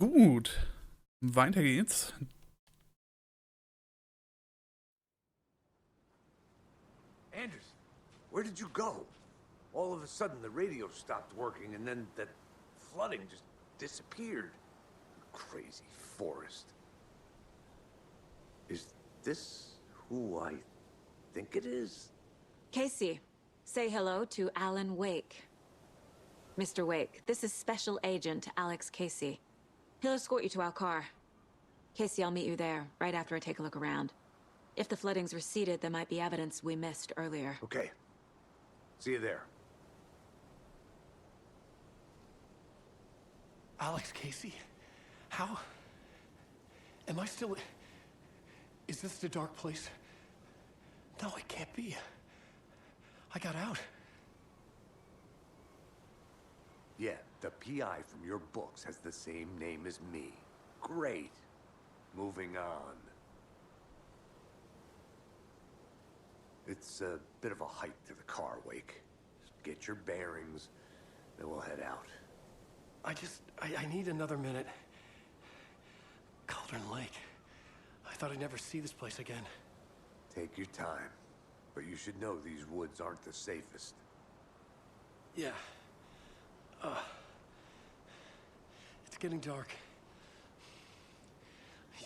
Gut, weiter geht's. Anders, where did you go? All of a sudden, the radio stopped working, and then that flooding just disappeared. Crazy forest. Is this who I think it is? Casey, say hello to Alan Wake. Mr. Wake, this is Special Agent Alex Casey. He'll escort you to our car. Casey, I'll meet you there, right after I take a look around. If the flooding's receded, there might be evidence we missed earlier. Okay. See you there. Alex Casey? How? Am I still... Is this the dark place? No, it can't be. I got out. Yeah, the PI from your books has the same name as me. Great. Moving on. It's a bit of a hike to the car, Wake. Just get your bearings, then we'll head out. I need another minute. Cauldron Lake. I thought I'd never see this place again. Take your time. But you should know these woods aren't the safest. Yeah. It's getting dark.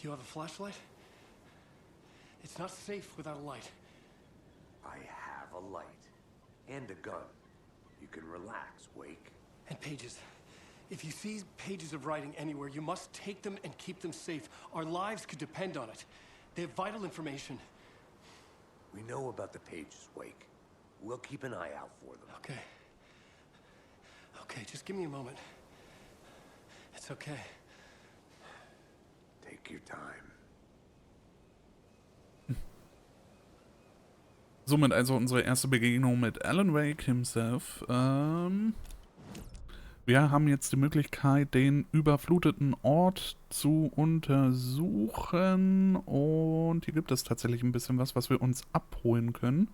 You have a flashlight? It's not safe without a light. I have a light. And a gun. You can relax, Wake. And pages. If you see pages of writing anywhere, you must take them and keep them safe. Our lives could depend on it. They have vital information. We know about the pages, Wake. We'll keep an eye out for them. Okay. Okay, just give me a moment. It's okay. Take your time. Somit also unsere erste Begegnung mit Alan Wake himself. Wir haben jetzt die Möglichkeit, den überfluteten Ort zu untersuchen. Und hier gibt es tatsächlich ein bisschen was wir uns abholen können.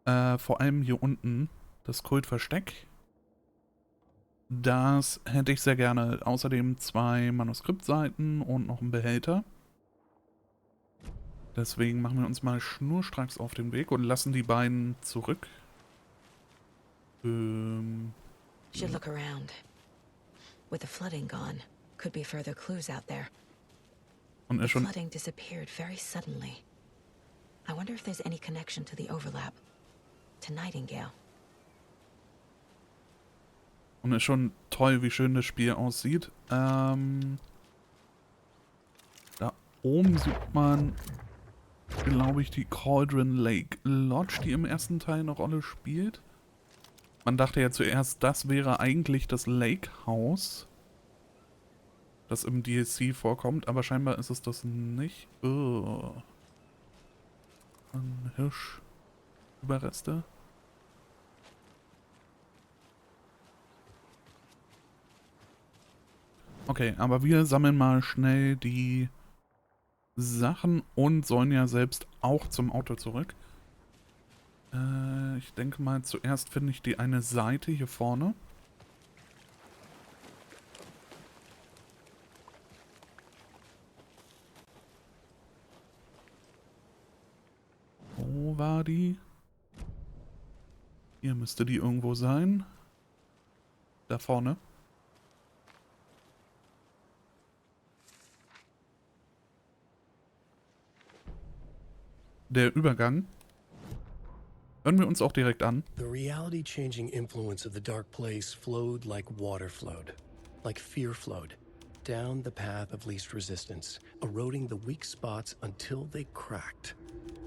Vor allem hier unten, das Kultversteck. Das hätte ich sehr gerne. Außerdem 2 Manuskriptseiten und noch ein Behälter. Deswegen machen wir uns mal schnurstracks auf den Weg und lassen die beiden zurück. Should look around. With the flooding gone, could be further clues out there. Und The flooding disappeared very suddenly. I wonder if there's any connection to the overlap. To Nightingale. Und ist schon toll, wie schön das Spiel aussieht. Da oben sieht man, glaube ich, die Cauldron Lake Lodge, die im ersten Teil eine Rolle spielt. Man dachte ja zuerst, das wäre eigentlich das Lake House, das im DLC vorkommt, aber scheinbar ist es das nicht. Oh. Ein Hirschüberreste. Okay, aber wir sammeln mal schnell die Sachen und sollen ja selbst auch zum Auto zurück. Ich denke mal, zuerst finde ich die eine Seite hier vorne. Wo war die? Hier müsste die irgendwo sein. Da vorne. Der Übergang. Hören wir uns auch direkt an. The reality-changing influence of the dark place flowed like water flowed, like fear flowed, down the path of least resistance, eroding the weak spots until they cracked.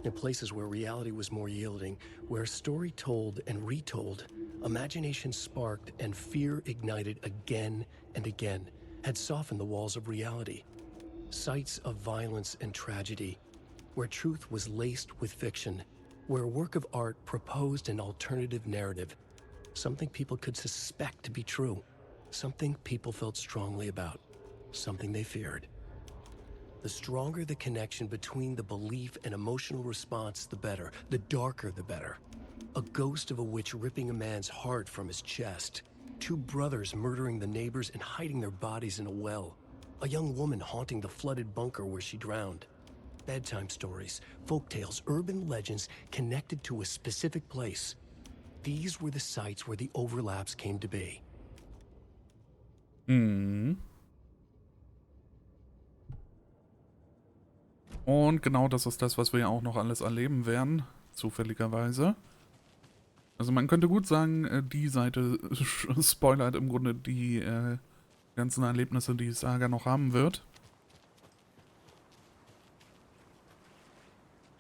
In places where reality was more yielding, where story told and retold, imagination sparked and fear ignited again and again, had softened the walls of reality. Sites of violence and tragedy, where truth was laced with fiction, where a work of art proposed an alternative narrative, something people could suspect to be true, something people felt strongly about, something they feared. The stronger the connection between the belief and emotional response, the better. The darker, the better. A ghost of a witch ripping a man's heart from his chest. 2 brothers murdering the neighbors and hiding their bodies in a well. A young woman haunting the flooded bunker where she drowned. Bedtime stories, folktales, urban legends connected to a specific place. These were the sites where the overlaps came to be. Mhm. Und genau das ist das, was wir ja auch noch alles erleben werden, zufälligerweise. Also man könnte gut sagen, die Seite spoilert im Grunde die ganzen Erlebnisse, die Saga noch haben wird.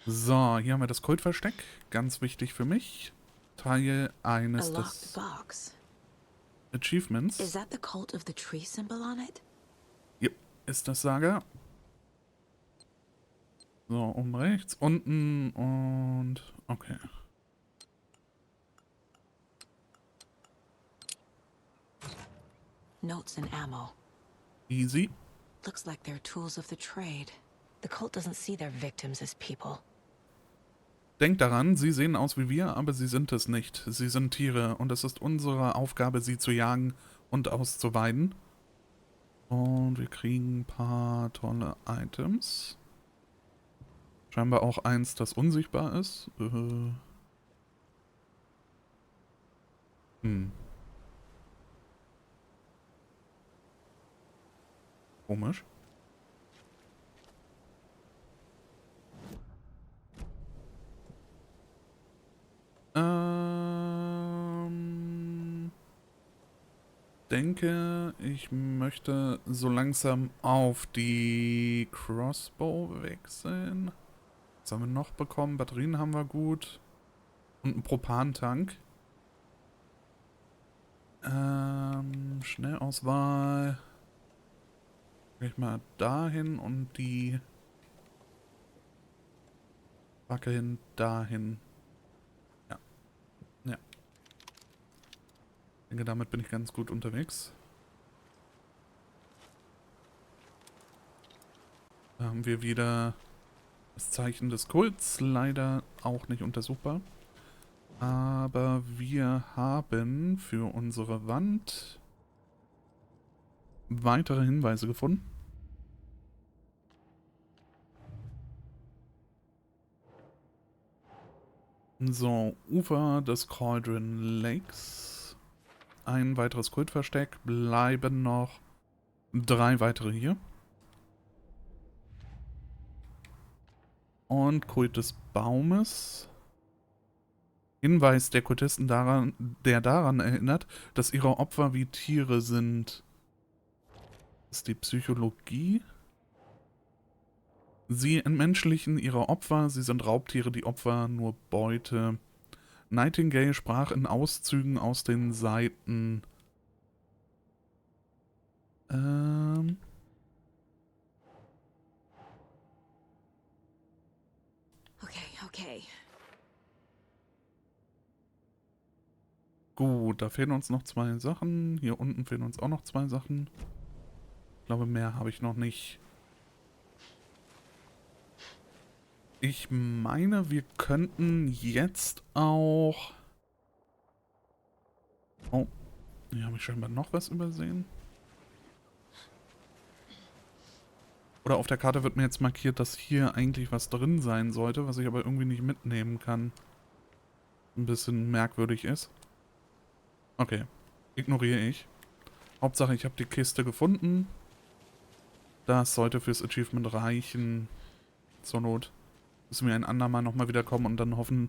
So, hier haben wir das Kultversteck. Ganz wichtig für mich. Teil A eines locked des box. Achievements. Is that the cult of the tree symbol on it? Ja, ist das Saga. So, oben rechts, unten und... Okay. Notes and ammo. Easy. Looks like they're tools of the trade. The cult doesn't see their victims as people. Denkt daran, sie sehen aus wie wir, aber sie sind es nicht. Sie sind Tiere und es ist unsere Aufgabe, sie zu jagen und auszuweiden. Und wir kriegen ein paar tolle Items. Scheinbar auch eins, das unsichtbar ist. Komisch. Denke, ich möchte so langsam auf die Crossbow wechseln. Was haben wir noch bekommen? Batterien haben wir gut. Und einen Propantank. Schnellauswahl. Gehe ich mal dahin und die Backe hin dahin. Ja. Ja. Ich denke, damit bin ich ganz gut unterwegs. Da haben wir wieder das Zeichen des Kults. Leider auch nicht untersuchbar. Aber wir haben für unsere Wand weitere Hinweise gefunden. So, Ufer des Cauldron Lakes. Ein weiteres Kultversteck. Bleiben noch 3 weitere hier. Und Kult des Baumes. Hinweis der Kultisten der daran erinnert, dass ihre Opfer wie Tiere sind. Das ist die Psychologie. Sie entmenschlichen ihre Opfer, sie sind Raubtiere, die Opfer nur Beute. Nightingale sprach in Auszügen aus den Seiten. Okay. Gut, da fehlen uns noch 2 Sachen. Hier unten fehlen uns auch noch 2 Sachen. Ich glaube, mehr habe ich noch nicht. Ich meine, wir könnten jetzt auch... Oh, hier habe ich scheinbar noch was übersehen. Oder auf der Karte wird mir jetzt markiert, dass hier eigentlich was drin sein sollte, was ich aber irgendwie nicht mitnehmen kann. Ein bisschen merkwürdig ist. Okay, ignoriere ich. Hauptsache, ich habe die Kiste gefunden. Das sollte fürs Achievement reichen. Zur Not müssen wir ein andermal nochmal wiederkommen und dann hoffen,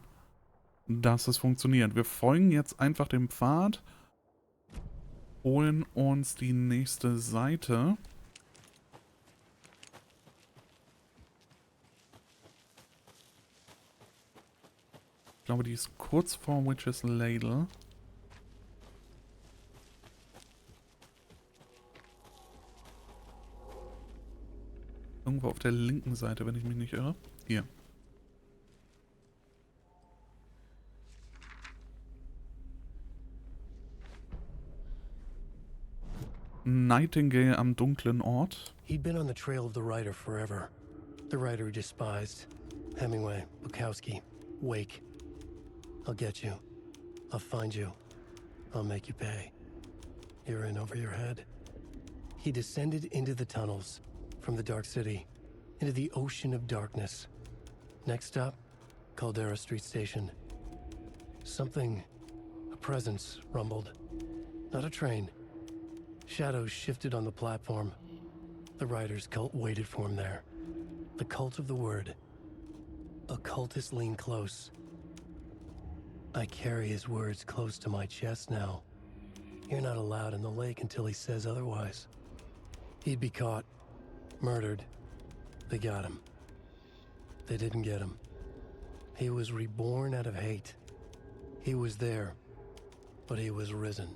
dass es funktioniert. Wir folgen jetzt einfach dem Pfad. Holen uns die nächste Seite. Ich glaube, die ist kurz vor Witch's Ladle. Irgendwo auf der linken Seite, wenn ich mich nicht irre. Hier. Nightingale am dunklen Ort. He'd been on the trail of the writer forever. The writer he despised. Hemingway, Bukowski, Wake. I'll get you. I'll find you. I'll make you pay. you're in over your head. He descended into the tunnels, from the Dark City, into the ocean of darkness. Next stop, Caldera Street Station. Something, a presence, rumbled. Not a train. Shadows shifted on the platform. The rider's cult waited for him there. The cult of the word. Occultists lean close. I carry his words close to my chest now. You're not allowed in the lake until he says otherwise. He'd be caught, murdered. They got him. They didn't get him. He was reborn out of hate. He was there, but he was risen.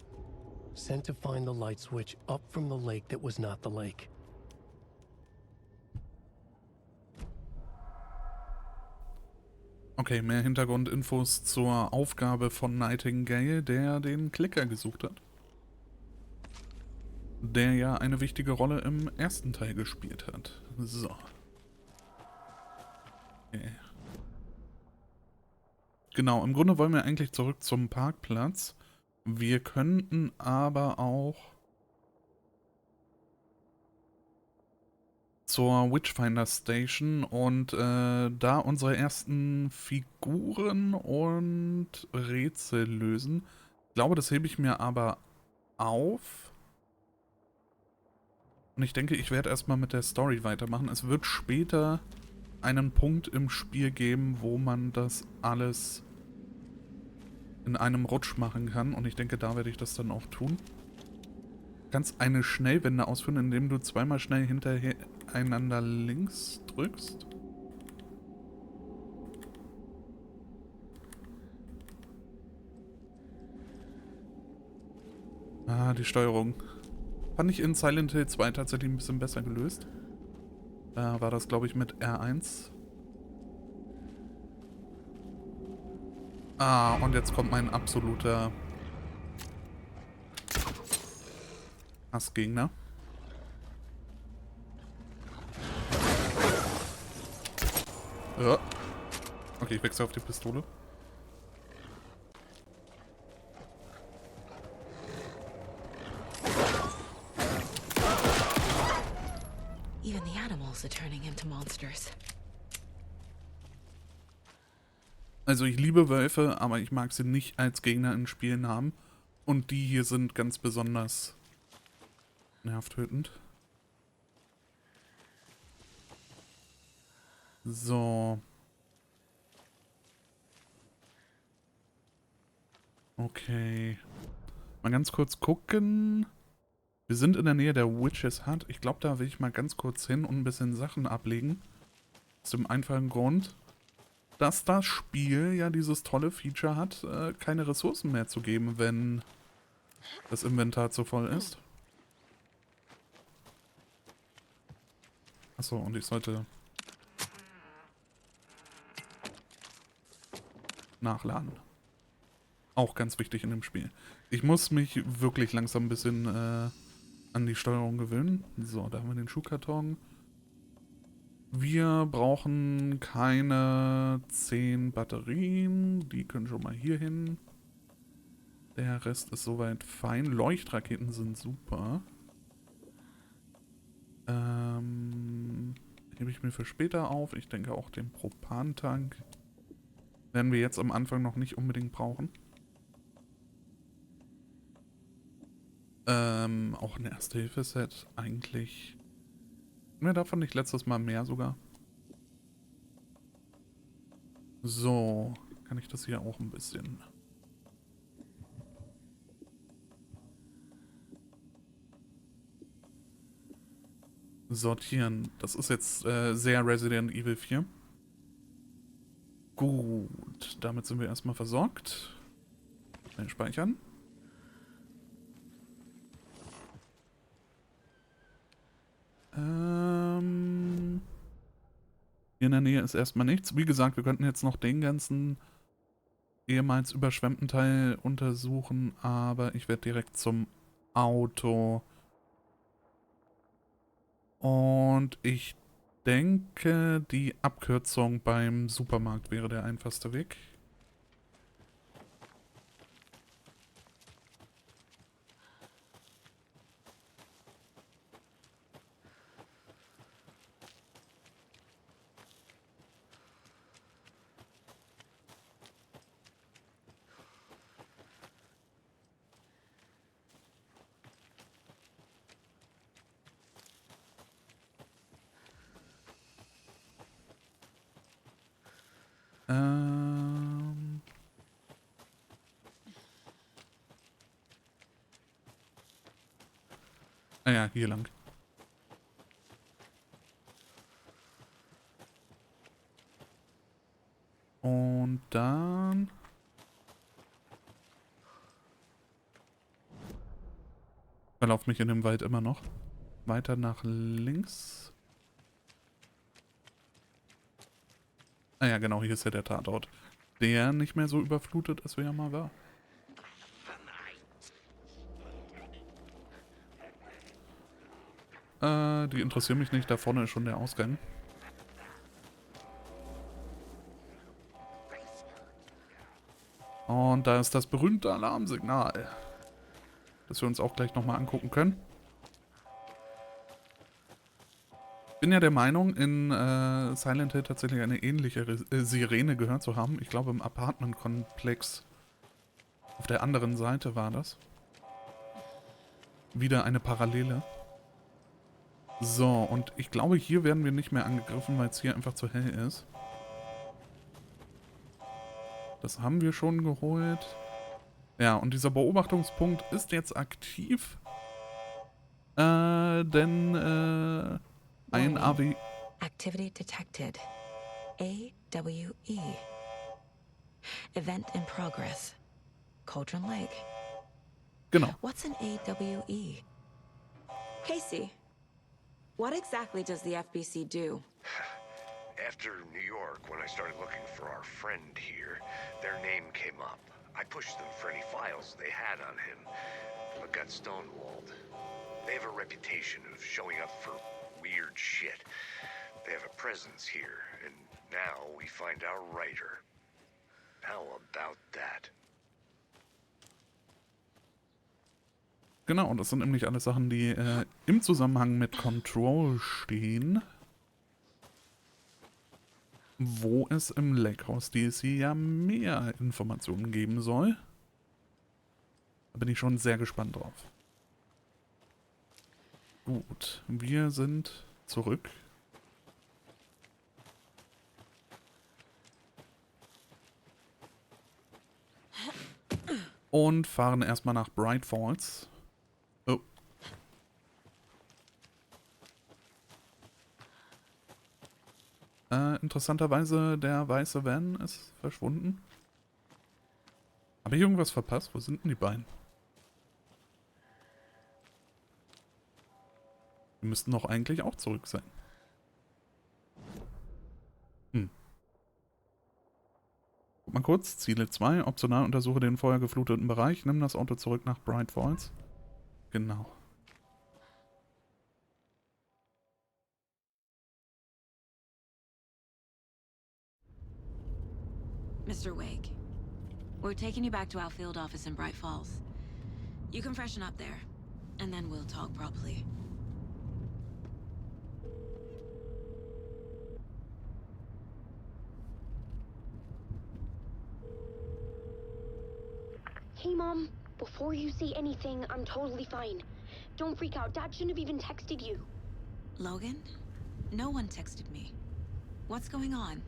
Sent to find the light switch up from the lake that was not the lake. Okay, mehr Hintergrundinfos zur Aufgabe von Nightingale, der den Klicker gesucht hat. Der ja eine wichtige Rolle im ersten Teil gespielt hat. So. Okay. Genau, im Grunde wollen wir eigentlich zurück zum Parkplatz. Wir könnten aber auch zur Witchfinder Station und da unsere ersten Figuren und Rätsel lösen. Ich glaube, das hebe ich mir aber auf. Und ich denke, ich werde erstmal mit der Story weitermachen. Es wird später einen Punkt im Spiel geben, wo man das alles in einem Rutsch machen kann. Und ich denke, da werde ich das dann auch tun. Du kannst eine Schnellwende ausführen, indem du zweimal schnell hintereinander links drückst. Ah, die Steuerung. Fand ich in Silent Hill 2 tatsächlich ein bisschen besser gelöst. Da war das, glaube ich, mit R1. Ah, und jetzt kommt mein absoluter Hassgegner. Ja. Okay, ich wechsle auf die Pistole. Even the animals are turning into monsters. Also ich liebe Wölfe, aber ich mag sie nicht als Gegner in Spielen haben. Und die hier sind ganz besonders nervtötend. So. Okay. Mal ganz kurz gucken. Wir sind in der Nähe der Witch's Hut. Ich glaube, da will ich mal ganz kurz hin und ein bisschen Sachen ablegen. Aus dem einfachen Grund, dass das Spiel ja dieses tolle Feature hat, keine Ressourcen mehr zu geben, wenn das Inventar zu voll ist. Achso, und ich sollte nachladen. Auch ganz wichtig in dem Spiel. Ich muss mich wirklich langsam ein bisschen an die Steuerung gewöhnen. So, da haben wir den Schuhkarton. Wir brauchen keine 10 Batterien. Die können schon mal hier hin. Der Rest ist soweit fein. Leuchtraketen sind super. Hebe ich mir für später auf. Ich denke auch den Propantank werden wir jetzt am Anfang noch nicht unbedingt brauchen. Auch ein Erste-Hilfe-Set eigentlich. Hatten wir davon nicht letztes Mal mehr sogar? So, kann ich das hier auch ein bisschen sortieren. Das ist jetzt sehr Resident Evil 4. Gut, damit sind wir erstmal versorgt. Schnell speichern. Hier in der Nähe ist erstmal nichts. Wie gesagt, wir könnten jetzt noch den ganzen ehemals überschwemmten Teil untersuchen, aber ich werde direkt zum Auto. Und ich denke, die Abkürzung beim Supermarkt wäre der einfachste Weg. Ah ja, hier lang. Und dann... Verlauf mich in dem Wald immer noch. Weiter nach links. Ah ja, genau, hier ist ja der Tatort. Der nicht mehr so überflutet ist, wie er mal war. Die interessieren mich nicht. Da vorne ist schon der Ausgang. Und da ist das berühmte Alarmsignal, das wir uns auch gleich nochmal angucken können. Bin ja der Meinung, in Silent Hill tatsächlich eine ähnliche Sirene gehört zu haben. Ich glaube, im Apartmentkomplex auf der anderen Seite war das. Wieder eine Parallele. So, und ich glaube, hier werden wir nicht mehr angegriffen, weil es hier einfach zu hell ist. Das haben wir schon geholt. Ja, und dieser Beobachtungspunkt ist jetzt aktiv. Denn ein Warning. AW... Activity detected. AWE. Event in progress. Cauldron Lake. Genau. What's an AWE? Casey, what exactly does the FBC do? After New York, when I started looking for our friend here, their name came up. I pushed them for any files they had on him, but got stonewalled. They have a reputation of showing up for weird shit. They have a presence here, and now we find our writer. How about that? Genau, und das sind nämlich alles Sachen, die im Zusammenhang mit Control stehen. Wo es im Lakehouse DLC ja mehr Informationen geben soll. Da bin ich schon sehr gespannt drauf. Gut, wir sind zurück. Und fahren erstmal nach Bright Falls. Oh. Interessanterweise, der weiße Van ist verschwunden. Habe ich irgendwas verpasst? Wo sind denn die beiden? Die müssten doch eigentlich auch zurück sein. Guck mal kurz. Ziele 2. Optional untersuche den feuergefluteten Bereich. Nimm das Auto zurück nach Bright Falls. Genau. Mr. Wake, we're taking you back to our field office in Bright Falls. You can freshen up there, and then we'll talk properly. Hey, Mom. Before you say anything, I'm totally fine. Don't freak out. Dad shouldn't have even texted you. Logan? No one texted me. What's going on?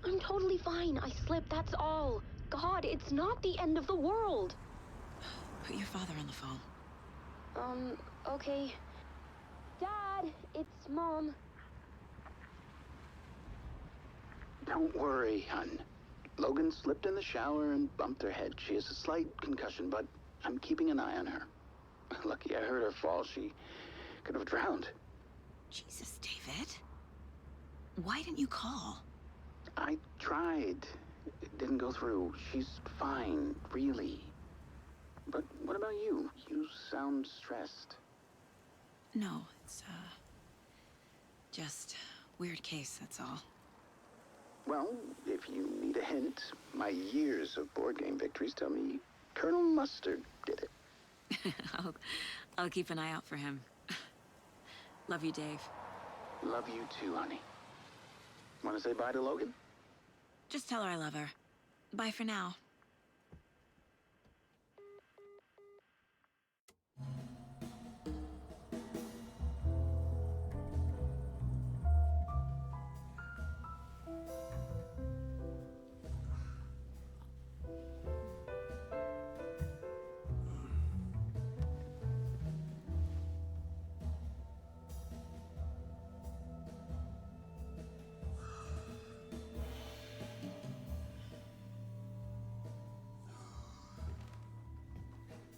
I'm totally fine. I slipped, that's all. God, it's not the end of the world. Put your father on the phone. Okay. Dad, it's Mom. Don't worry, hun. Logan slipped in the shower and bumped her head. She has a slight concussion, but I'm keeping an eye on her. Lucky I heard her fall. She could have drowned. Jesus, David. Why didn't you call? I tried. It didn't go through. She's fine, really. But what about you? You sound stressed. No, it's, just weird case, that's all. Well, if you need a hint, my years of board game victories tell me Colonel Mustard did it. I'll keep an eye out for him. Love you, Dave. Love you too, honey. Want to say bye to Logan? Just tell her I love her. Bye for now.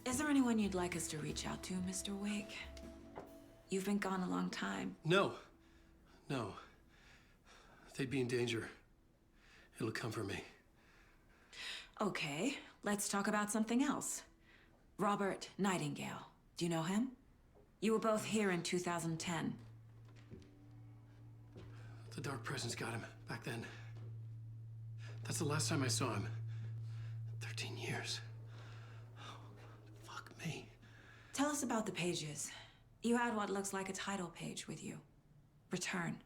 Is there anyone you'd like us to reach out to, Mr. Wake? You've been gone a long time. No. No. They'd be in danger. It'll come for me. Okay, let's talk about something else. Robert Nightingale. Do you know him? You were both here in 2010. The Dark Presence got him back then. That's the last time I saw him. 13 years. Oh, fuck me. Tell us about the pages. You had what looks like a title page with you. Return.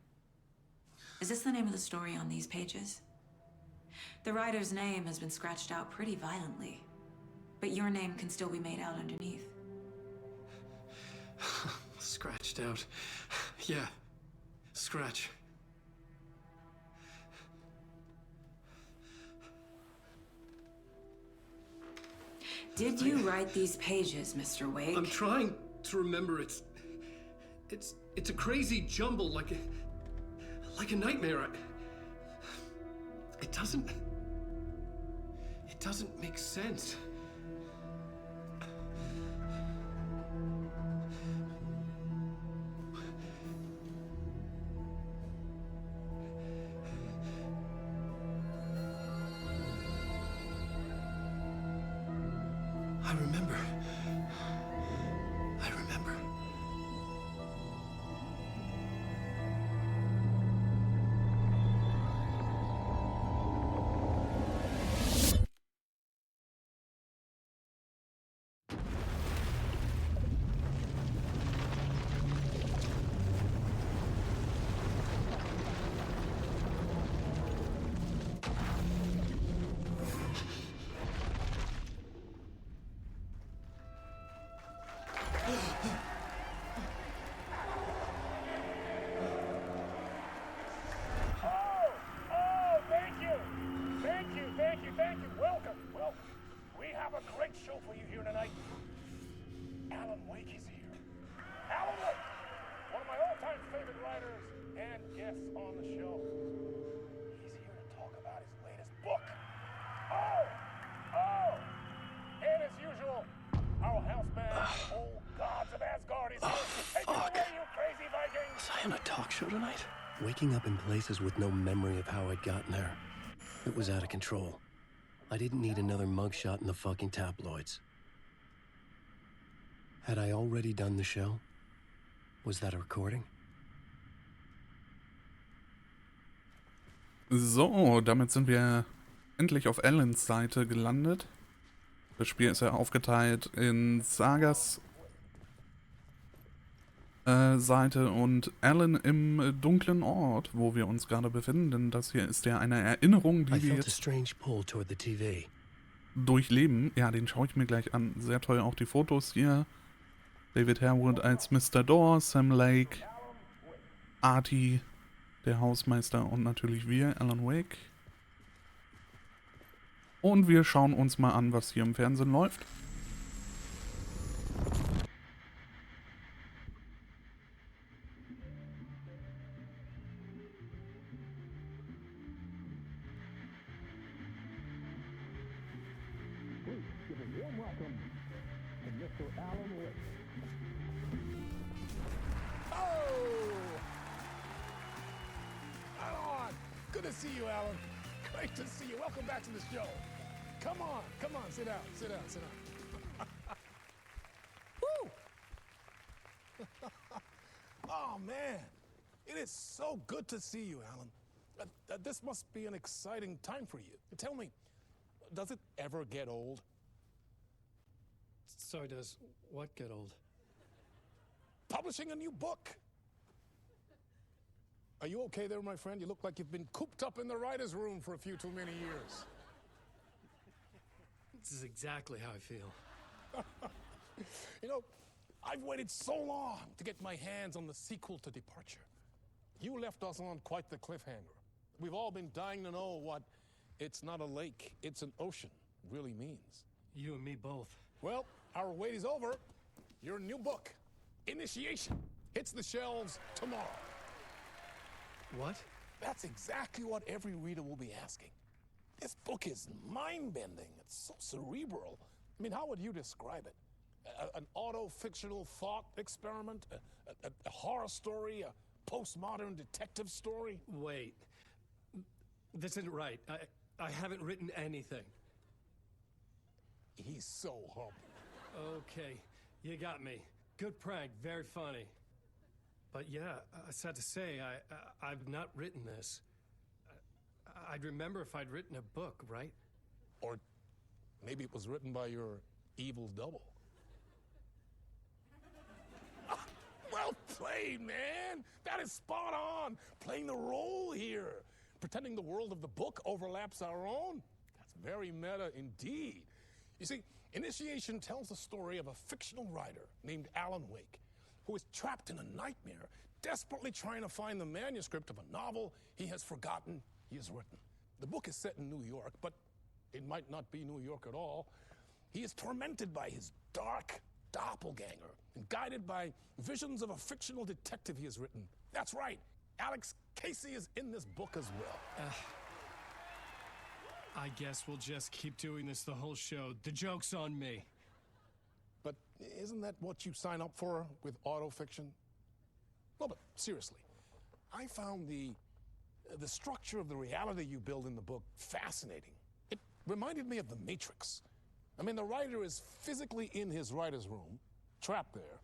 Is this the name of the story on these pages? The writer's name has been scratched out pretty violently, but your name can still be made out underneath. Scratched out. Yeah. Scratch. Did you write these pages, Mr. Wake? I'm trying to remember. It's a crazy jumble, like a nightmare. It doesn't make sense. I remember. Thank you. Welcome. We have a great show for you here tonight. Alan Wake is here. Alan Wake, one of my all-time favorite writers and guests on the show. He's here to talk about his latest book. And as usual, our house band, old gods of Asgard, is here. Take it away, you crazy Vikings! Was I on a talk show tonight? Waking up in places with no memory of how I'd gotten there. It was out of control. I didn't need another mugshot in the fucking tabloids. Had I already done the show? Was that a recording? So, damit sind wir endlich auf Alans Seite gelandet. Das Spiel ist ja aufgeteilt in Sagas Seite und Alan im dunklen Ort, wo wir uns gerade befinden. Denn das hier ist ja eine Erinnerung, die wir jetzt durchleben. Ja, den schaue ich mir gleich an. Sehr toll, auch die Fotos hier. David Harewood als Mr. Door, Sam Lake, Artie, der Hausmeister und natürlich wir, Alan Wake. Und wir schauen uns mal an, was hier im Fernsehen läuft. Good to see you, Alan. Great to see you. Welcome back to the show. Come on, sit down. Woo! Oh, man. It is so good to see you, Alan. This must be an exciting time for you. Tell me, does it ever get old? So does what get old? Publishing a new book. Are you okay there, my friend? You look like you've been cooped up in the writer's room for a few too many years. This is exactly how I feel. You know, I've waited so long to get my hands on the sequel to Departure. You left us on quite the cliffhanger. We've all been dying to know what "it's not a lake, it's an ocean" really means. You and me both. Well, our wait is over. Your new book, Initiation, hits the shelves tomorrow. What? That's exactly what every reader will be asking. This book is mind-bending. It's so cerebral. I mean, how would you describe it? An auto-fictional thought experiment? A horror story? A postmodern detective story? Wait. This isn't right. I haven't written anything. He's so humble. Okay, you got me. Good prank, very funny. But yeah, sad to say, I've not written this. I'd remember if I'd written a book, right? Or maybe it was written by your evil double. Well played, man! That is spot on! Playing the role here. Pretending the world of the book overlaps our own. That's very meta indeed. You see, Initiation tells the story of a fictional writer named Alan Wake, who is trapped in a nightmare, desperately trying to find the manuscript of a novel he has forgotten he has written. The book is set in New York, but it might not be New York at all. He is tormented by his dark doppelganger and guided by visions of a fictional detective he has written. That's right, Alex Casey is in this book as well. I guess we'll just keep doing this the whole show. The joke's on me. But isn't that what you sign up for with autofiction? No, but seriously, I found the structure of the reality you build in the book fascinating. It reminded me of The Matrix. I mean, the writer is physically in his writer's room, trapped there,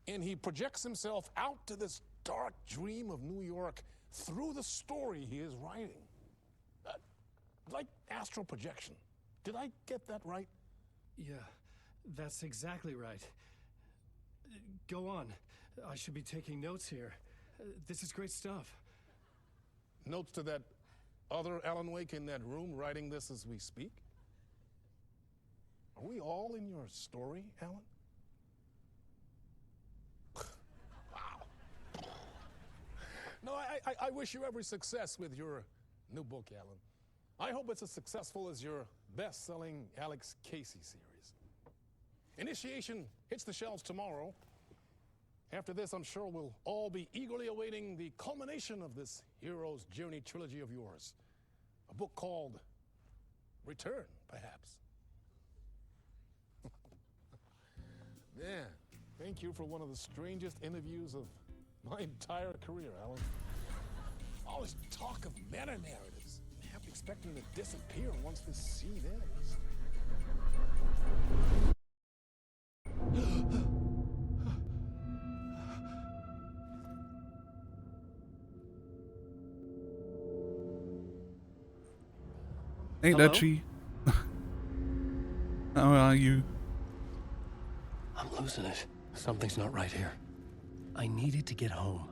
and he projects himself out to this dark dream of New York through the story he is writing. Like astral projection. Did I get that right? Yeah, that's exactly right. Go on. I should be taking notes here. This is great stuff. Notes to that other Alan Wake in that room writing this as we speak? Are we all in your story, Alan? Wow. No, I wish you every success with your new book, Alan. I hope it's as successful as your best-selling Alex Casey series. Initiation hits the shelves tomorrow. After this, I'm sure we'll all be eagerly awaiting the culmination of this hero's journey trilogy of yours. A book called Return, perhaps. Man, thank you for one of the strangest interviews of my entire career, Alan. All this talk of meta-narratives. Half expecting to disappear once this scene ends. Hey, Hello? Dutchie. How are you? I'm losing it. Something's not right here. I needed to get home.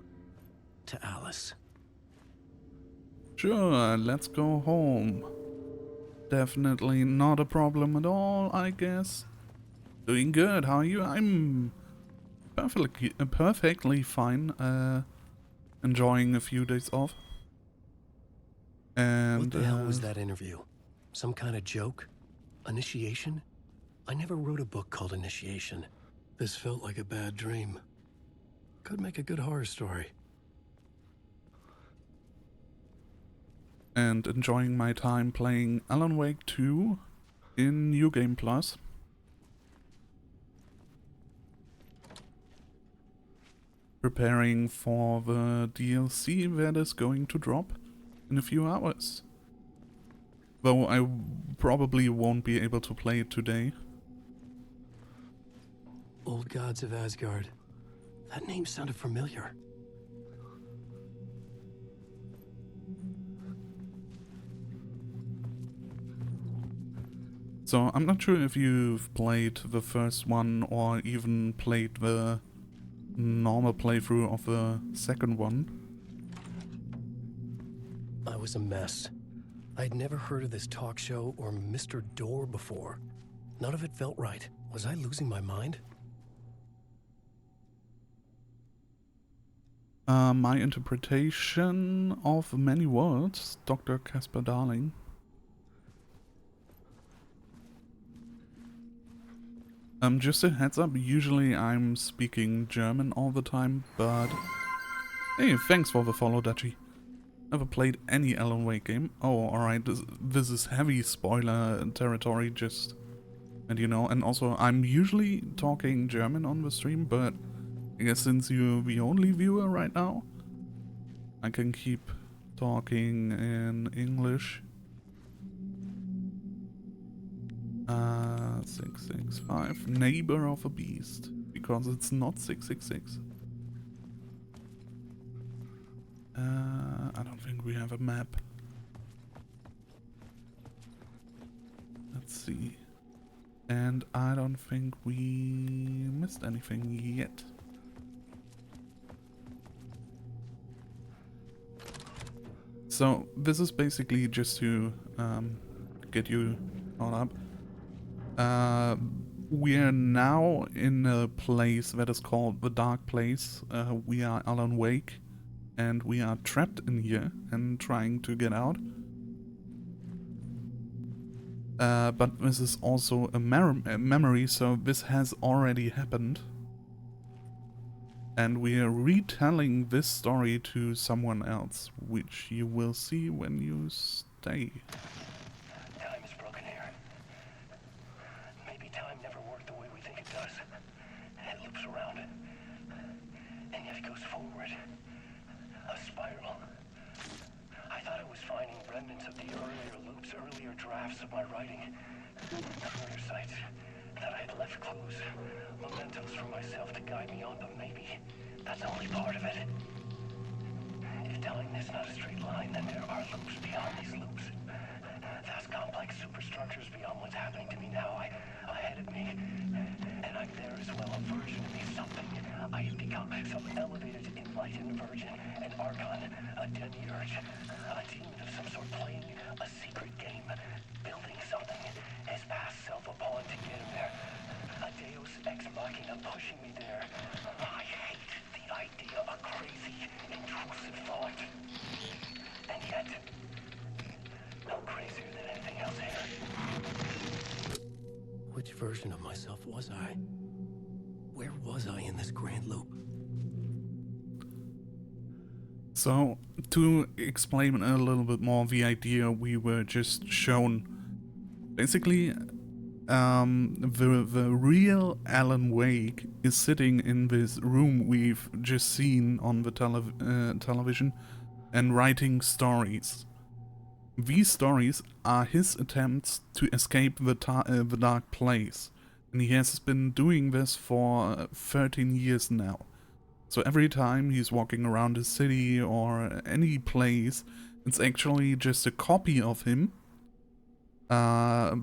To Alice. Sure, let's go home. Definitely not a problem at all, I guess. Doing good, how are you? I'm perfectly fine. Enjoying a few days off. And What the hell was that interview? Some kind of joke? Initiation? I never wrote a book called Initiation. This felt like a bad dream. Could make a good horror story. and enjoying my time playing Alan Wake 2 in New Game Plus. Preparing for the DLC that is going to drop in a few hours. Though I probably won't be able to play it today. Old Gods of Asgard. That name sounded familiar. So I'm not sure if you've played the first one or even played the normal playthrough of the second one. I was a mess. I'd never heard of this talk show or Mr. Door before. None of it felt right. Was I losing my mind? My interpretation of many words, Dr. Casper Darling. Just a heads up, usually I'm speaking German all the time, but... Hey, thanks for the follow, Dutchie. Never played any Alan Wake game. Oh, alright, this is heavy spoiler territory, just And you know, and also I'm usually talking German on the stream, but I guess since you're the only viewer right now, I can keep talking in English. 665, neighbor of a beast, because it's not 666. I don't think we have a map. Let's see. And I don't think we missed anything yet. So this is basically just to get you caught up. We are now in a place that is called the Dark Place. We are Alan Wake, and we are trapped in here and trying to get out. But this is also a memory, so this has already happened. And we are retelling this story to someone else, which you will see when you stay. Time is broken here. Maybe time never worked the way we think it does. It loops around, and yet it goes forward. A spiral. I thought I was finding remnants of the earlier loops, earlier drafts of my writing. Earlier sites that I had left clues, mementos for myself to guide me on, but maybe that's only part of it. If time is not a straight line, then there are loops beyond these loops. Vast complex superstructures beyond what's happening to me now, ahead of me. And I'm there as well, a version of me, something I have become, some elevated, enlightened virgin, an archon, a demiurge, a demon of some sort, playing a secret game, building something, his past self upon to get him there. A deus ex machina pushing me there. I hate the idea, a crazy, intrusive thought. And yet, no crazier than anything else here. Which version of myself was I? Where was I in this grand loop? So, to explain a little bit more the idea we were just shown, basically, the real Alan Wake is sitting in this room we've just seen on the television and writing stories. These stories are his attempts to escape the Dark Place, and he has been doing this for 13 years now. So every time he's walking around a city or any place, it's actually just a copy of him.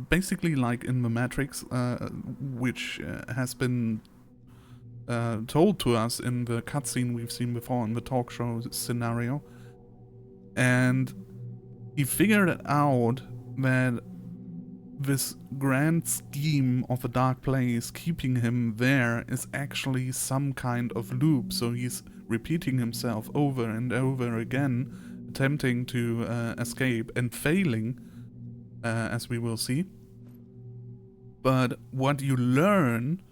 Basically like in the Matrix, which has been told to us in the cutscene we've seen before in the talk show scenario. And he figured it out that this grand scheme of a dark place keeping him there is actually some kind of loop, so he's repeating himself over and over again, attempting to escape and failing, as we will see. But what you learn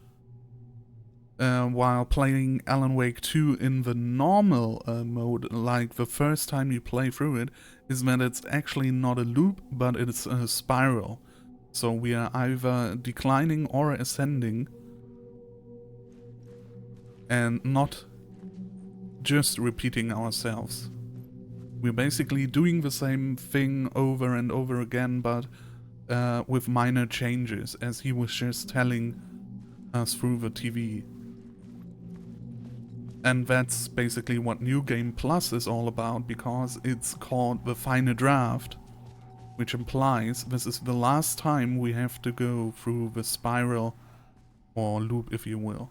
while playing Alan Wake 2 in the normal mode, like the first time you play through it, is that it's actually not a loop, but it's a spiral. So we are either declining or ascending, and not just repeating ourselves. We're basically doing the same thing over and over again, but with minor changes, as he was just telling us through the TV. And that's basically what New Game Plus is all about, because it's called the Final Draft, which implies this is the last time we have to go through the spiral, or loop if you will.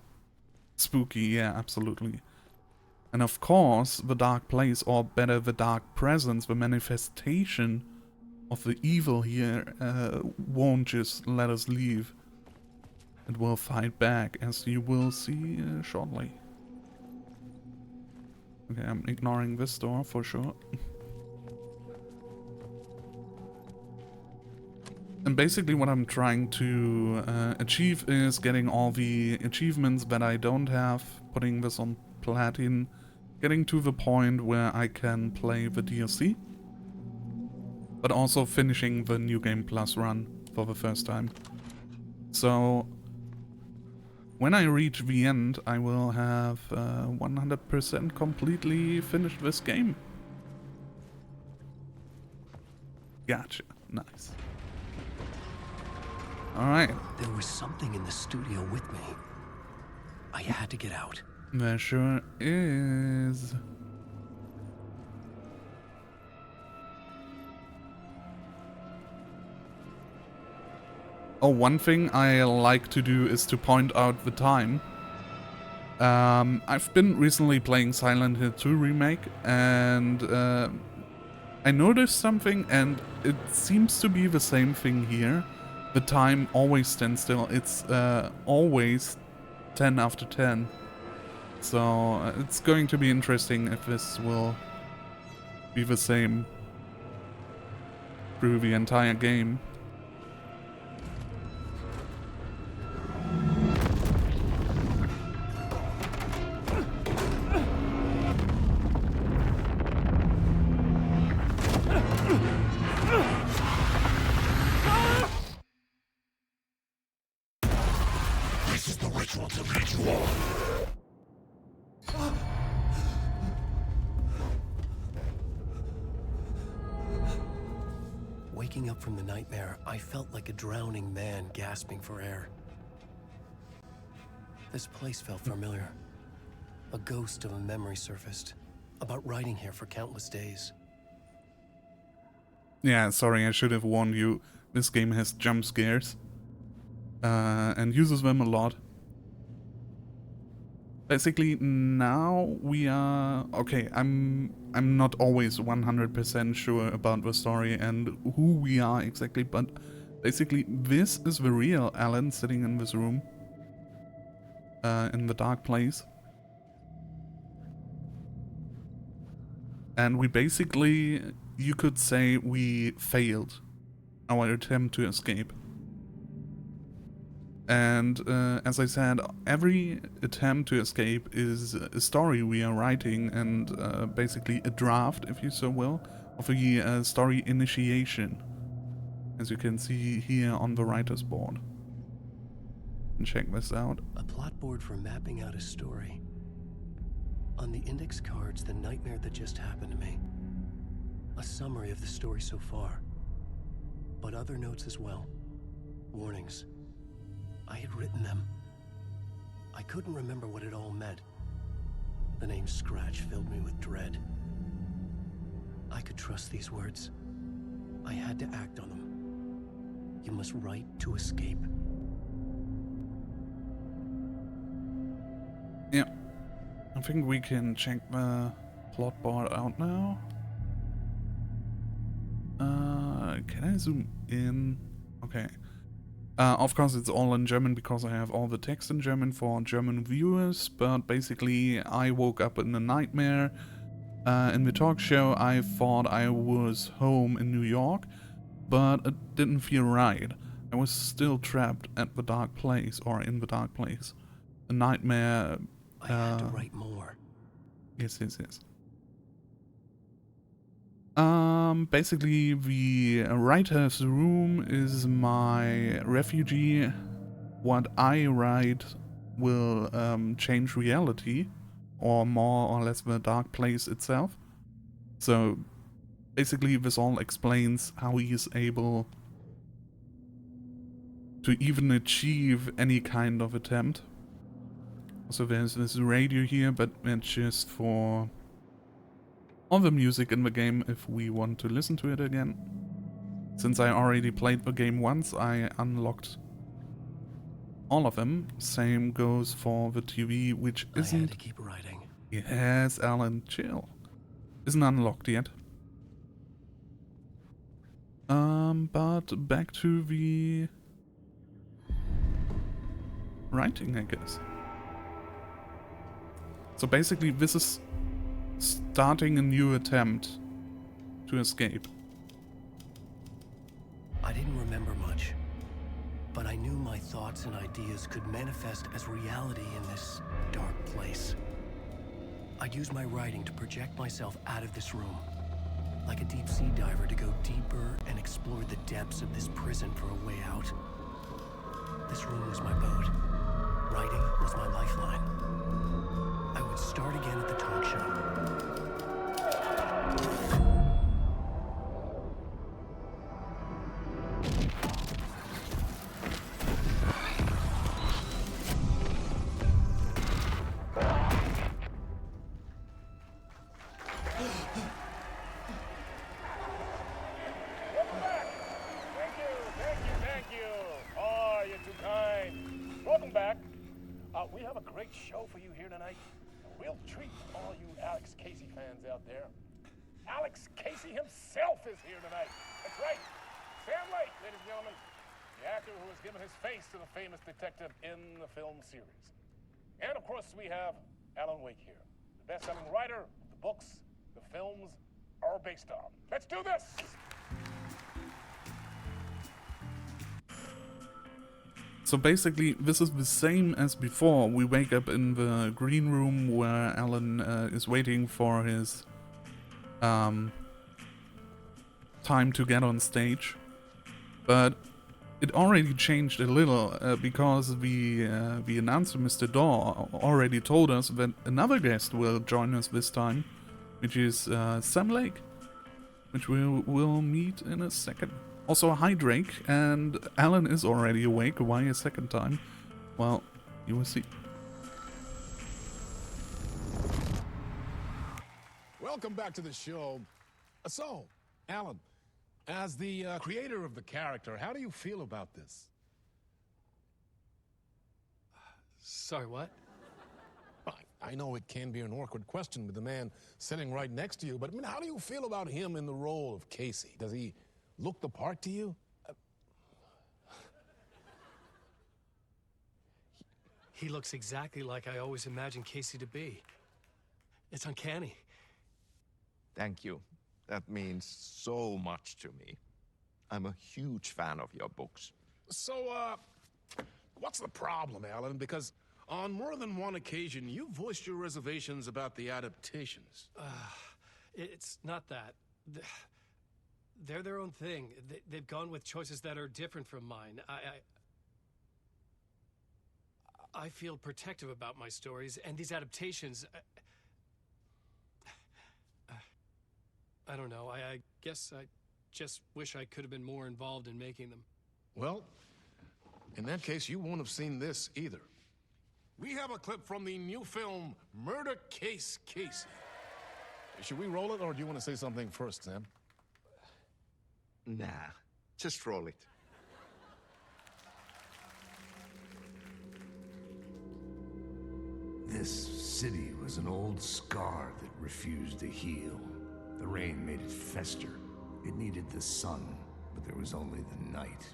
Spooky, yeah, absolutely. And of course, the Dark Place, or better, the Dark Presence, the manifestation of the evil here, won't just let us leave. It will fight back, as you will see shortly. Okay, I'm ignoring this door for sure. And basically what I'm trying to achieve is getting all the achievements that I don't have, putting this on Platin, getting to the point where I can play the DLC, but also finishing the New Game Plus run for the first time. So when I reach the end, I will have 100% completely finished this game. Gotcha. Nice. Alright. There was something in the studio with me. I had to get out. There sure is. Oh, one thing I like to do is to point out the time. I've been recently playing Silent Hill 2 Remake, and I noticed something, and it seems to be the same thing here. The time always stands still. It's always 10 after 10. So it's going to be interesting if this will be the same through the entire game. This is the ritual to lead you all. Waking up from the nightmare, I felt like a drowning man gasping for air. This place felt familiar. A ghost of a memory surfaced, about riding here for countless days. Yeah, sorry, I should have warned you. This game has jump scares. And uses them a lot. Basically, now we are... Okay, I'm not always 100% sure about the story and who we are exactly, but basically this is the real Alan sitting in this room. In the dark place. And we basically, you could say we failed our attempt to escape. And as I said, every attempt to escape is a story we are writing, and basically a draft, if you so will, of a story initiation. As you can see here on the writer's board. And check this out. A plot board for mapping out a story. On the index cards, the nightmare that just happened to me. A summary of the story so far. But other notes as well. Warnings. I had written them. I couldn't remember what it all meant. The name Scratch filled me with dread. I could trust these words. I had to act on them. You must write to escape. Yeah. I think we can check the plot board out now. Can I zoom in? Okay. Of course it's all in German because I have all the text in German for German viewers, but basically I woke up in a nightmare. In the talk show I thought I was home in New York, but it didn't feel right. I was still trapped at the dark place, or in the dark place. A nightmare... I had to write more. Yes. Basically the writer's room is my refugee. What I write will change reality, or more or less the dark place itself. So basically this all explains how he is able to even achieve any kind of attempt. So there's this radio here, but it's just for all the music in the game if we want to listen to it again. Since I already played the game once, I unlocked all of them. Same goes for the TV, which isn't... I had to keep writing. Yes, Alan, chill. Isn't unlocked yet. But back to the writing, I guess. So basically this is starting a new attempt to escape. I didn't remember much, but I knew my thoughts and ideas could manifest as reality in this dark place. I'd use my writing to project myself out of this room, like a deep sea diver to go deeper and explore the depths of this prison for a way out. This room was my boat. Writing was my lifeline. I would start again at the talk show. Welcome back. Thank you. Oh, you're too kind. Welcome back. We have a great show for you here tonight. A real treat for all you Alex Casey fans out there. Alex Casey himself is here tonight. That's right. Sam Lake, ladies and gentlemen. The actor who has given his face to the famous detective in the film series. And of course, we have Alan Wake here, the best-selling writer of the books the films are based on. Let's do this! So basically, this is the same as before. We wake up in the green room where Alan is waiting for his time to get on stage. But it already changed a little because the announcer, Mr. Daw, already told us that another guest will join us this time, which is Sam Lake, which we will meet in a second. Also, hi Drake, and Alan is already awake. Why a second time? Well, you will see. Welcome back to the show. So, Alan, as the creator of the character, how do you feel about this? Sorry, what? I know it can be an awkward question with the man sitting right next to you, but I mean, how do you feel about him in the role of Casey? Does he look the part to you? He looks exactly like I always imagined Casey to be. It's uncanny. Thank you. That means so much to me. I'm a huge fan of your books. So, what's the problem, Alan? Because on more than one occasion, you voiced your reservations about the adaptations. It's not that. They're their own thing. They've gone with choices that are different from mine. I feel protective about my stories, and these adaptations... I don't know. I guess I just wish I could have been more involved in making them. Well, in that case, you won't have seen this either. We have a clip from the new film, Murder Case Casey. Should we roll it, or do you want to say something first, Sam? Nah, just roll it. This city was an old scar that refused to heal. The rain made it fester. It needed the sun, but there was only the night.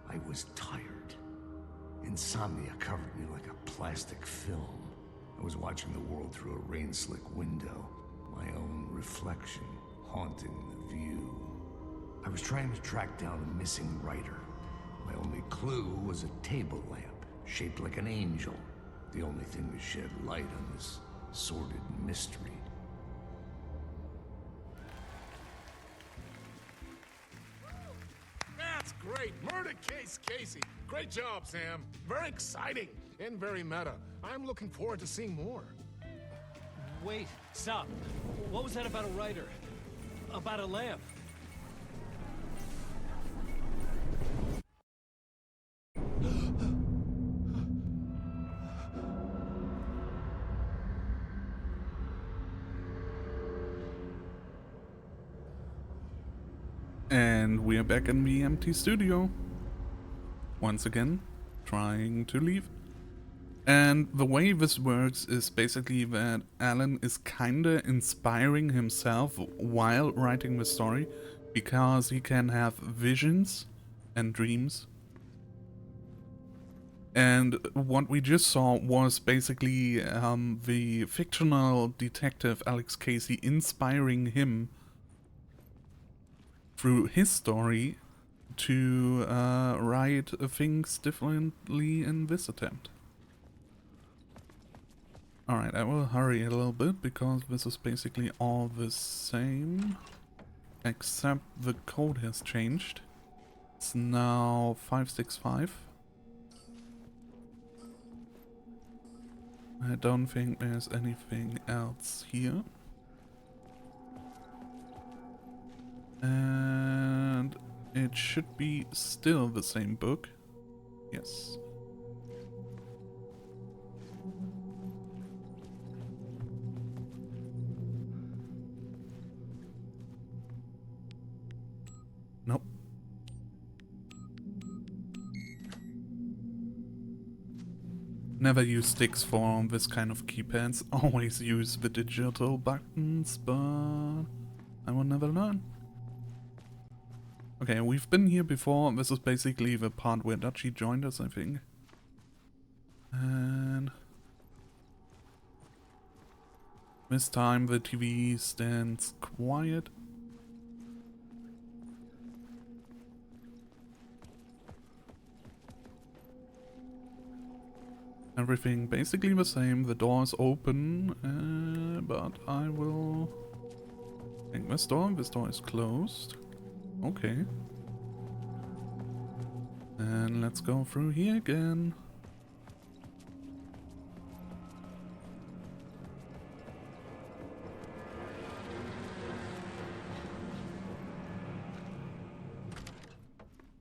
I was tired. Insomnia covered me like a plastic film. I was watching the world through a rain-slick window, my own reflection haunting the view. I was trying to track down a missing writer. My only clue was a table lamp, shaped like an angel. The only thing to shed light on this sordid mystery. That's great! Murder Case Casey! Great job, Sam. Very exciting and very meta. I'm looking forward to seeing more. Wait, stop. What was that about a writer? About a lamp? And we are back in the empty studio. Once again, trying to leave. And the way this works is basically that Alan is kinda inspiring himself while writing the story, because he can have visions and dreams. And what we just saw was basically the fictional detective Alex Casey inspiring him through his story to write things differently in this attempt. Alright, I will hurry a little bit because this is basically all the same, except the code has changed. It's now 565. I don't think there's anything else here. And it should be still the same book. Yes. Nope. Never use sticks for this kind of keypads. Always use the digital buttons, but I will never learn. Okay, we've been here before. This is basically the part where Dachi joined us, I think. And this time the TV stands quiet. Everything basically the same. The door is open, but I will take this door. This door is closed. Okay. And let's go through here again.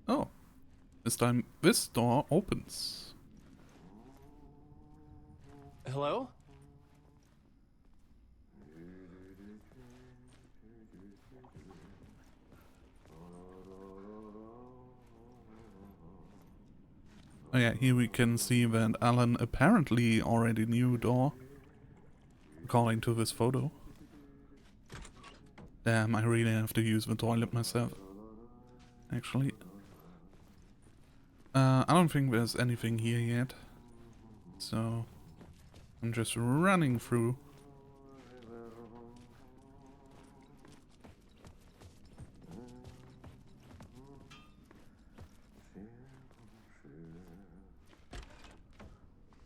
Oh. This time this door opens. Hello? Oh yeah, here we can see that Alan apparently already knew door, according to this photo. Damn, I really have to use the toilet myself. Actually. I don't think there's anything here yet. So I'm just running through.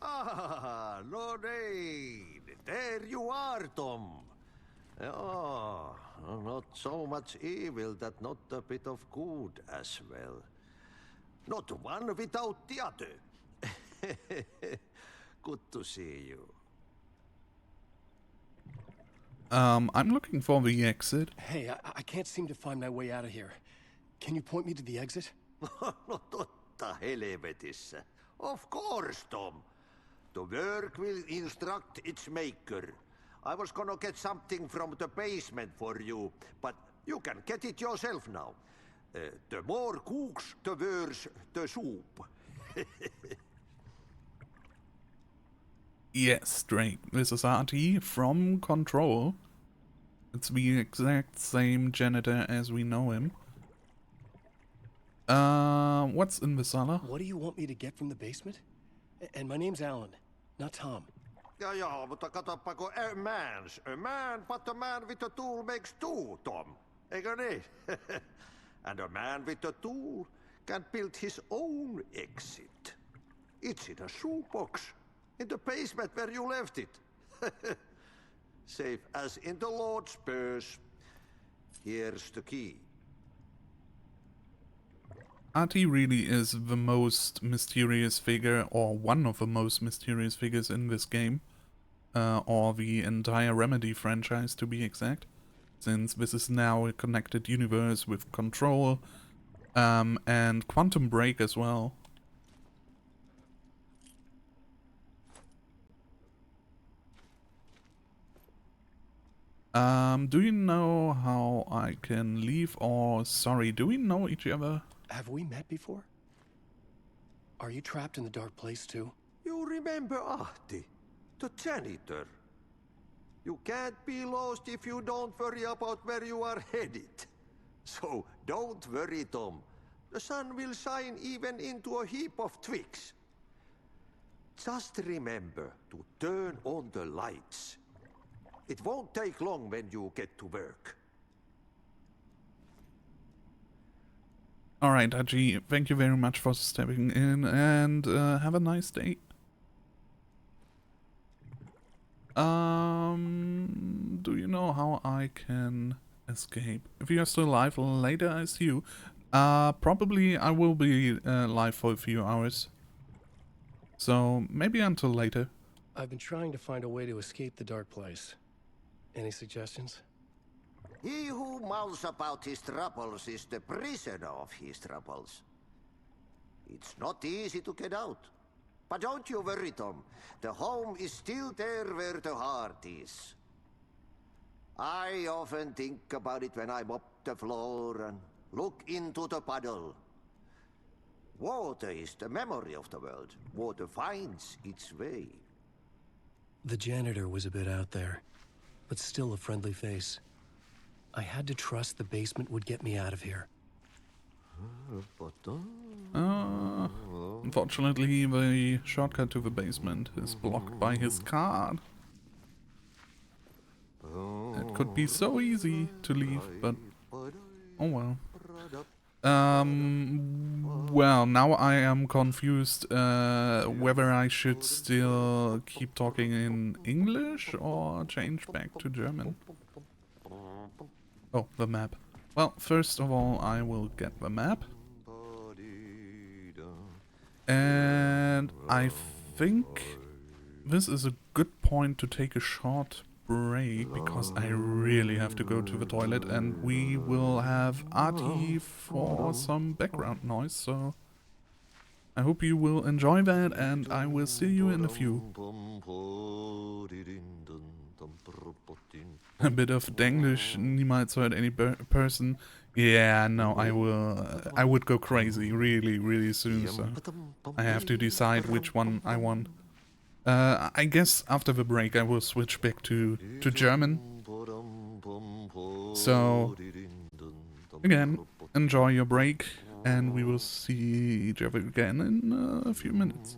Ah, Lorraine! There you are, Tom. Oh, not so much evil that not a bit of good as well. Not one without the other. Good to see you. I'm looking for the exit. Hey, I can't seem to find my way out of here. Can you point me to the exit? No totta helvetissä. Of course, Tom. The work will instruct its maker. I was gonna get something from the basement for you, but you can get it yourself now. The more cooks, the worse the soup. Yes, Drake. This is RT from Control. It's the exact same janitor as we know him. What's in the cellar? What do you want me to get from the basement? And my name's Alan, not Tom. Ja, mutta katoppa kun a man, but a man with a tool makes two, Tom. Eikö niin? And a man with a tool can build his own exit. It's in a shoebox, in the basement where you left it. Safe as in the Lord's purse. Here's the key. RT really is the most mysterious figure, or one of the most mysterious figures in this game. Or the entire Remedy franchise, to be exact. Since this is now a connected universe with Control, and Quantum Break as well. Do you know how I can leave, or sorry, do we know each other? Have we met before? Are you trapped in the dark place too? You remember Ahti, the janitor. You can't be lost if you don't worry about where you are headed. So don't worry, Tom. The sun will shine even into a heap of twigs. Just remember to turn on the lights. It won't take long when you get to work. Alright, Haji, thank you very much for stepping in, and have a nice day. Do you know how I can escape? If you are still live later, I see you. Probably I will be live for a few hours. So, maybe until later. I've been trying to find a way to escape the dark place. Any suggestions? He who mouths about his troubles is the prisoner of his troubles. It's not easy to get out. But don't you worry, Tom. The home is still there where the heart is. I often think about it when I mop the floor and look into the puddle. Water is the memory of the world. Water finds its way. The janitor was a bit out there, but still a friendly face. I had to trust the basement would get me out of here. Unfortunately, the shortcut to the basement is blocked by his card. It could be so easy to leave, but oh well. Well, now I am confused whether I should still keep talking in English or change back to German. Oh, the map. Well, first of all, I will get the map. And I think this is a good point to take a short break, because I really have to go to the toilet, and we will have Artie for some background noise, so I hope you will enjoy that, and I will see you in a few. A bit of Denglish niemals heard any person. Yeah, no, I would go crazy really soon, so I have to decide which one I want. I guess after the break I will switch back to German. So, again, enjoy your break, and we will see each other again in a few minutes.